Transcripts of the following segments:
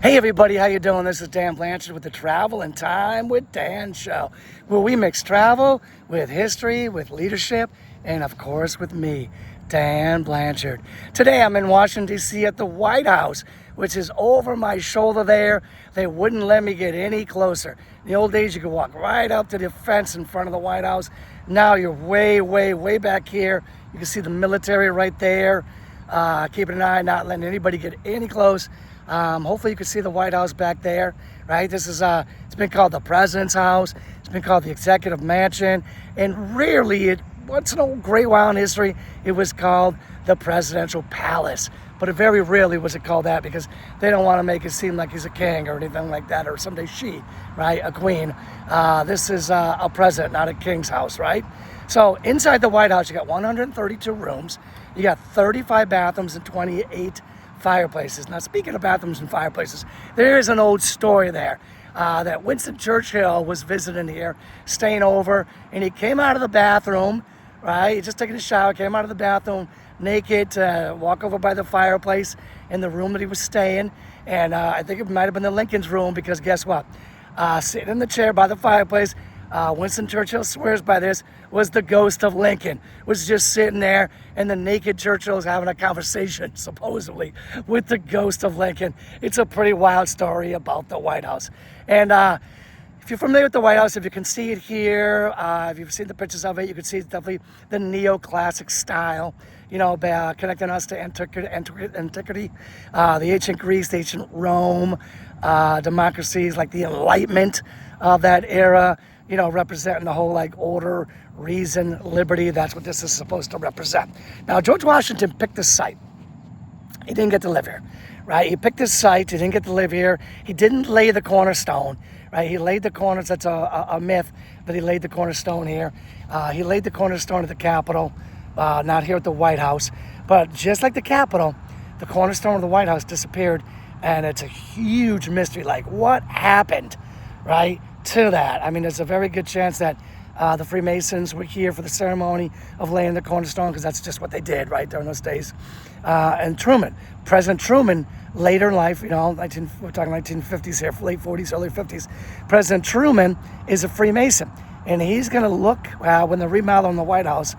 Hey everybody, how you doing? This is Dan Blanchard with the Travel and Time with Dan show, where we mix travel with history, with leadership, and of course with me, Dan Blanchard. Today I'm in Washington, D.C. at the White House, which is over my shoulder there. They wouldn't let me get any closer. In the old days, you could walk right up to the fence in front of the White House. Now you're way back here. You can see the military right there, keeping an eye, not letting anybody get any close. Hopefully you can see the White House back there, right? This is, it's been called the President's House. It's been called the Executive Mansion. And rarely, once in a great while in history, it was called the Presidential Palace. But very rarely was it called that because they don't want to make it seem like he's a king or anything like that, or someday she, right, a queen. This is a president, not a king's house, right? So inside the White House, you got 132 rooms. You got 35 bathrooms and 28 fireplaces. Now, speaking of bathrooms and fireplaces, there is an old story there that Winston Churchill was visiting here, staying over, and he came out of the bathroom, right? He just taking a shower, came out of the bathroom naked to walk over by the fireplace in the room that he was staying. And I think it might have been the Lincoln's room, because guess what? Sitting in the chair by the fireplace, Winston Churchill swears by this, was the ghost of Lincoln, was just sitting there, and the naked Churchill is having a conversation, supposedly, with the ghost of Lincoln. It's a pretty wild story about the White House. And if you're familiar with the White House, if you can see it here, if you've seen the pictures of it, you can see it's definitely the neoclassic style, you know, connecting us to antiquity, the ancient Greece, the ancient Rome, democracies like the Enlightenment of that era, you know, representing the whole like order, reason, liberty. That's what this is supposed to represent. Now, George Washington picked this site. He didn't get to live here, right? He picked this site. He didn't get to live here. He didn't lay the cornerstone, right? He laid the corners. That's a myth, but he laid the cornerstone here. He laid the cornerstone at the Capitol, not here at the White House. But just like the Capitol, the cornerstone of the White House disappeared, and it's a huge mystery. Like, what happened, right, to that? I mean, there's a very good chance that the Freemasons were here for the ceremony of laying the cornerstone, because that's just what they did, right, during those days. And President Truman, later in life, you know, we're talking 1950s here, late 40s, early 50s. President Truman is a Freemason, and he's going to look, when they're remodeling the White House,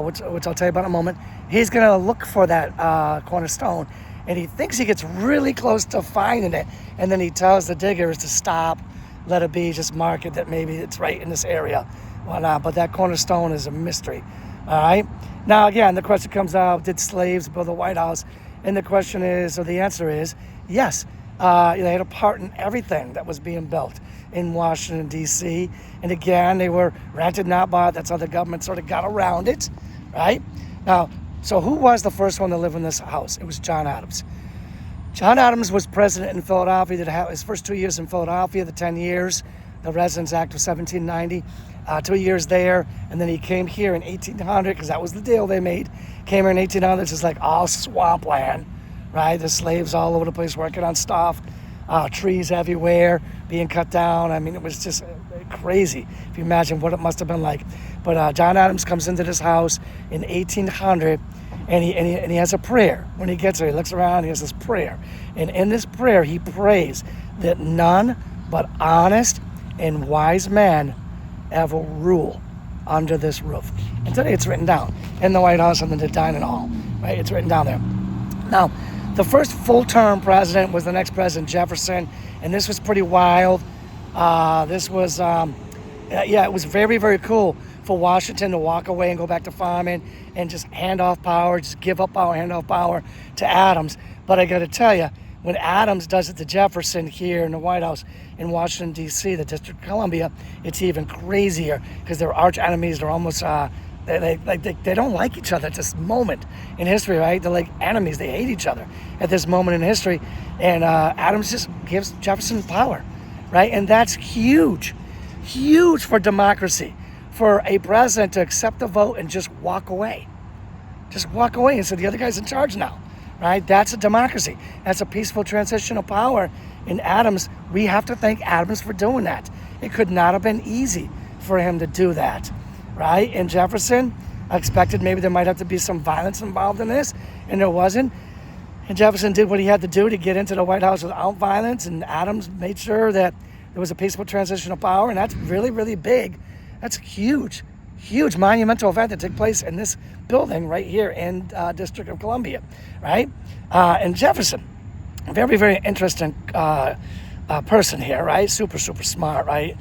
which I'll tell you about in a moment, he's going to look for that cornerstone, and he thinks he gets really close to finding it, and then he tells the diggers to stop, let it be, just mark it that maybe it's right in this area. Well, not, but that cornerstone is a mystery. All right. Now, again, the question comes out: did slaves build the White House? And the question is, or the answer is, yes. They had a part in everything that was being built in Washington, D.C. And again, they were rented, not bought. That's how the government sort of got around it, right? Now, so who was the first one to live in this house? It was John Adams. John Adams was president in Philadelphia. Did his first 2 years in Philadelphia, the 10 years, the Residence Act of 1790, 2 years there. And then he came here in 1800, because that was the deal they made. Came here in 1800, it's just like all swampland, right? The slaves all over the place working on stuff, trees everywhere being cut down. I mean, it was just crazy if you imagine what it must have been like. But John Adams comes into this house in 1800, and he has a prayer. When he gets there, he looks around, he has this prayer. And in this prayer, he prays that none but honest and wise men ever rule under this roof. And today it's written down in the White House and in the dining hall, right? It's written down there. Now, the first full-term president was the next president, Jefferson, and this was pretty wild. This was, it was very cool for Washington to walk away and go back to farming and just hand off power, just give up power, hand off power to Adams. But I got to tell you, when Adams does it to Jefferson here in the White House in Washington, D.C., the District of Columbia, it's even crazier, because they're arch enemies. They're almost, they don't like each other at this moment in history, right? They're like enemies. They hate each other at this moment in history. And Adams just gives Jefferson power, right? And that's huge for democracy, for a president to accept the vote and just walk away. Just walk away and say, the other guy's in charge now, right? That's a democracy. That's a peaceful transition of power. And Adams, we have to thank Adams for doing that. It could not have been easy for him to do that, right? And Jefferson, I expected maybe there might have to be some violence involved in this, and there wasn't. And Jefferson did what he had to do to get into the White House without violence, and Adams made sure that there was a peaceful transition of power, and that's really, really big. That's huge monumental event that took place in this building right here in District of Columbia, right? And Jefferson, very, very interesting person here, right? Super smart, right?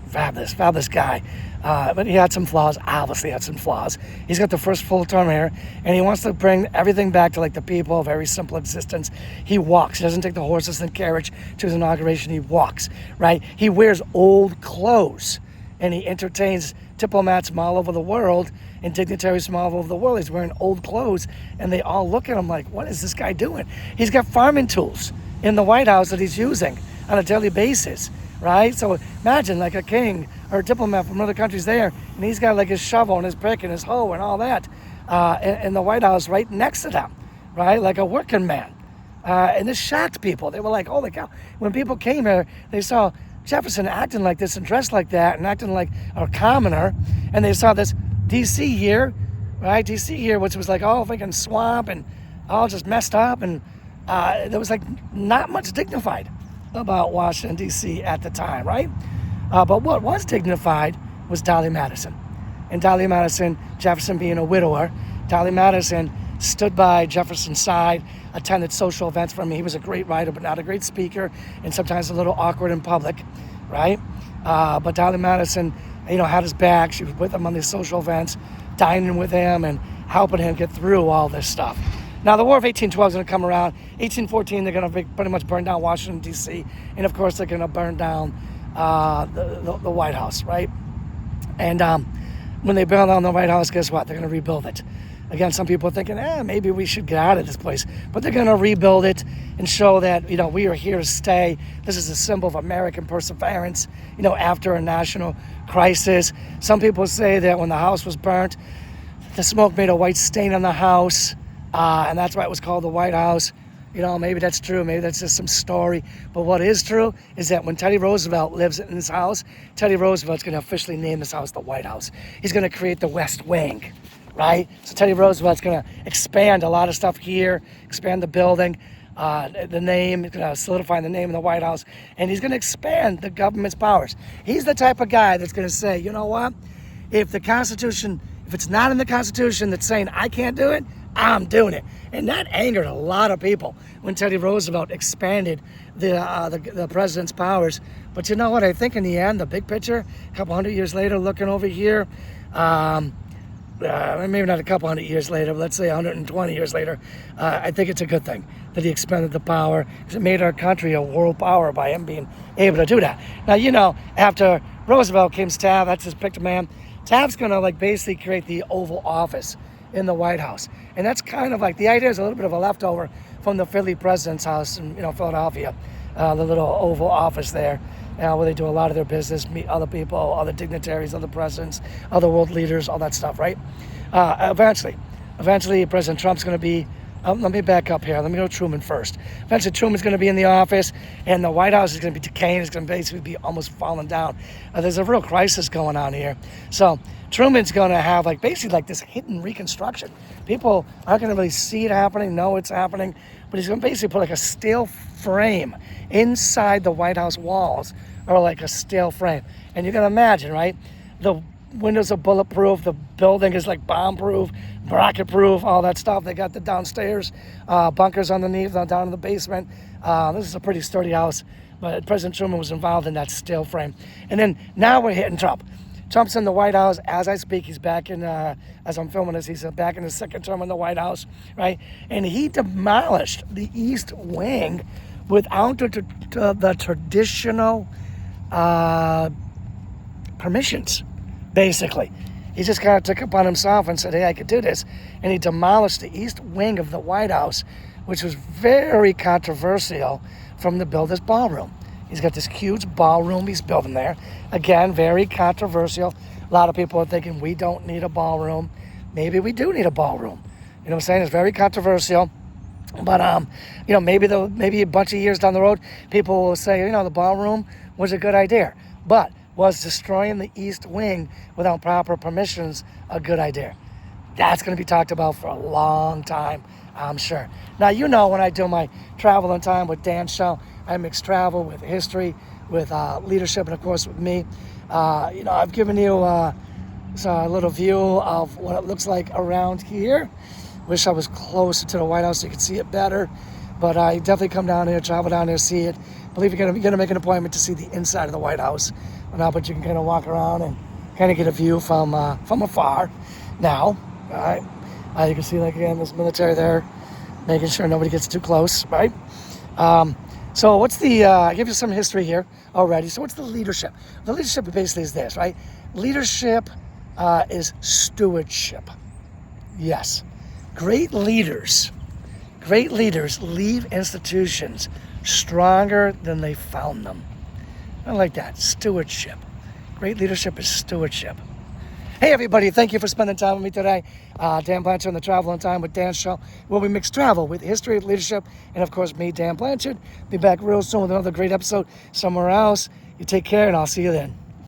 Fabulous guy. But he had some flaws, obviously had some flaws. He's got the first full term here, and he wants to bring everything back to like the people, very simple existence. He walks. He doesn't take the horses and carriage to his inauguration. He walks, right? He wears old clothes, and he entertains diplomats from all over the world and dignitaries from all over the world. He's wearing old clothes, and they all look at him like, what is this guy doing? He's got farming tools in the White House that he's using on a daily basis, right? So imagine like a king or a diplomat from other countries there, and he's got like his shovel and his pick and his hoe and all that in the White House right next to them, right? Like a working man. And this shocked people. They were like, holy cow. When people came here, they saw Jefferson acting like this and dressed like that and acting like a commoner, and they saw this DC here, right? DC here, which was like all freaking swamp and all just messed up, and there was like not much dignified about Washington DC at the time, right? But what was dignified was Dolly Madison. And Dolly Madison, Jefferson being a widower, Dolly Madison stood by Jefferson's side, attended social events for him. He was a great writer, but not a great speaker, and sometimes a little awkward in public, right? But Dolly Madison, had his back. She was with him on these social events, dining with him and helping him get through all this stuff. Now, the War of 1812 is going to come around. 1814, they're going to pretty much burn down Washington, D.C., and of course, they're going to burn down the White House, right? And when they burn down the White House, guess what? They're going to rebuild it. Again, some people are thinking, maybe we should get out of this place. But they're going to rebuild it and show that, we are here to stay. This is a symbol of American perseverance, after a national crisis. Some people say that when the house was burnt, the smoke made a white stain on the house, and that's why it was called the White House. Maybe that's true. Maybe that's just some story. But what is true is that when Teddy Roosevelt lives in this house, Teddy Roosevelt's going to officially name this house the White House. He's going to create the West Wing, right? So Teddy Roosevelt's going to expand a lot of stuff here, expand the building, the name, he's going to solidify the name of the White House, and he's going to expand the government's powers. He's the type of guy that's going to say, you know what? If the Constitution, if it's not in the Constitution that's saying I can't do it, I'm doing it. And that angered a lot of people when Teddy Roosevelt expanded the president's powers. But you know what? I think in the end, the big picture, a couple hundred years later, looking over here, maybe not a couple hundred years later, but let's say 120 years later, I think it's a good thing that he expanded the power, because it made our country a world power by him being able to do that. Now, after Roosevelt came Taft, that's his picked man. Taft's going to basically create the Oval Office in the White House. And that's kind of the idea is a little bit of a leftover from the Philly president's house in Philadelphia, the little Oval Office there, where they do a lot of their business, meet other people, other dignitaries, other presidents, other world leaders, all that stuff, right? Eventually, President Trump's going to be, let me back up here. Let me go Truman first. Eventually, Truman's going to be in the office, and the White House is going to be decaying. It's going to basically be almost falling down. There's a real crisis going on here. So Truman's going to have basically this hidden reconstruction. People aren't going to really see it happening, know it's happening, but he's going to basically put a steel frame inside the White House walls, or a steel frame. And you can imagine, right? The windows are bulletproof. The building is bomb-proof, rocket-proof, all that stuff. They got the downstairs bunkers underneath, down in the basement. This is a pretty sturdy house, but President Truman was involved in that steel frame. And then now we're hitting Trump. Trump's in the White House as I speak. He's back in, as I'm filming this, he's back in his second term in the White House, right? And he demolished the East Wing without the traditional permissions, basically. He just kind of took it upon himself and said, hey, I could do this. And he demolished the East Wing of the White House, which was very controversial, from the builder's ballroom. He's got this huge ballroom he's building there. Again, very controversial. A lot of people are thinking we don't need a ballroom. Maybe we do need a ballroom. You know what I'm saying? It's very controversial. But, maybe a bunch of years down the road, people will say, the ballroom was a good idea. But was destroying the East Wing without proper permissions a good idea? That's going to be talked about for a long time. I'm sure. Now, when I do my Travel in Time with Dan show, I mix travel with history, with leadership, and of course with me. I've given you a little view of what it looks like around here. Wish I was closer to the White House so you could see it better. But I definitely come down here, travel down here, see it. I believe you're going to make an appointment to see the inside of the White House. But you can kind of walk around and kind of get a view from afar. Now, all right, you can see, like, again, this military there, making sure nobody gets too close, right? So what's I give you some history here already. So what's the leadership? The leadership basically is this, right? Leadership is stewardship. Yes. Great leaders leave institutions stronger than they found them. I like that. Stewardship. Great leadership is stewardship. Hey, everybody. Thank you for spending time with me today. Dan Blanchard on the Travel in Time with Dan show, where we mix travel with history, leadership, and, of course, me, Dan Blanchard. Be back real soon with another great episode somewhere else. You take care, and I'll see you then.